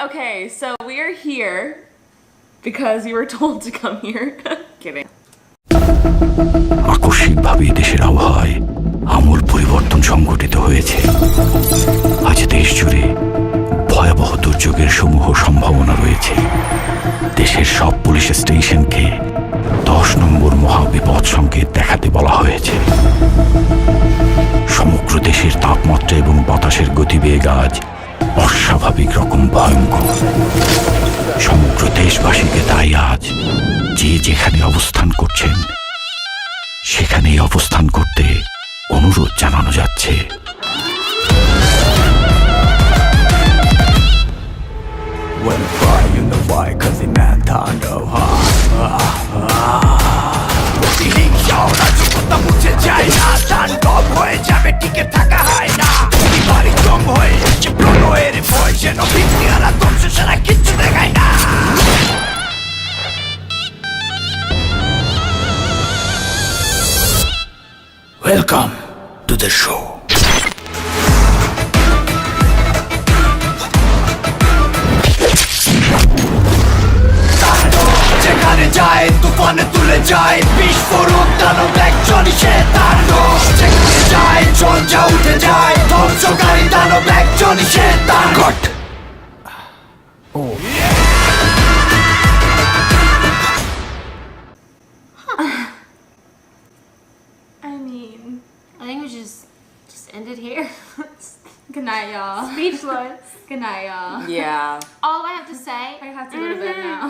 Okay, so we are here because you were told to come here. Kidding. আকস্মিকভাবে দেশের আবহাওয়ায় আমূল পরিবর্তন সংঘটিত হয়েছে। আজ দেশ জুড়ে ভয়াবহ দুর্যোগের সমূহ সম্ভাবনা রয়েছে। দেশের সব পুলিশ স্টেশনকে 10 নম্বর মহাবিপদ সংকেত দেখাতে বলা হয়েছে। সমগ্র দেশের তাপমাত্রা এবং বাতাসের গতিবেগ আজ অস্বাভাবিক রকম ভয়ঙ্কর। সমগ্র দেশবাসীকে তাই আজ যে যেখানে অবস্থান করছেন সেখানেই অবস্থান করতে অনুরোধ জানানো যাচ্ছে। Welcome to the show. যেখানে যায় তুফানে তুলে যায় বিস্ফোরক দানব একজনই সে তাণ্ডব যেখানে যায় ঝঞ্ঝা উঠে যায় ধ্বংসকারী দানব একজনই সে তাণ্ডব। I think we just end it here. Good night, y'all. Speechless. Good night, y'all. Yeah. All I have to say, I have to go to bed now.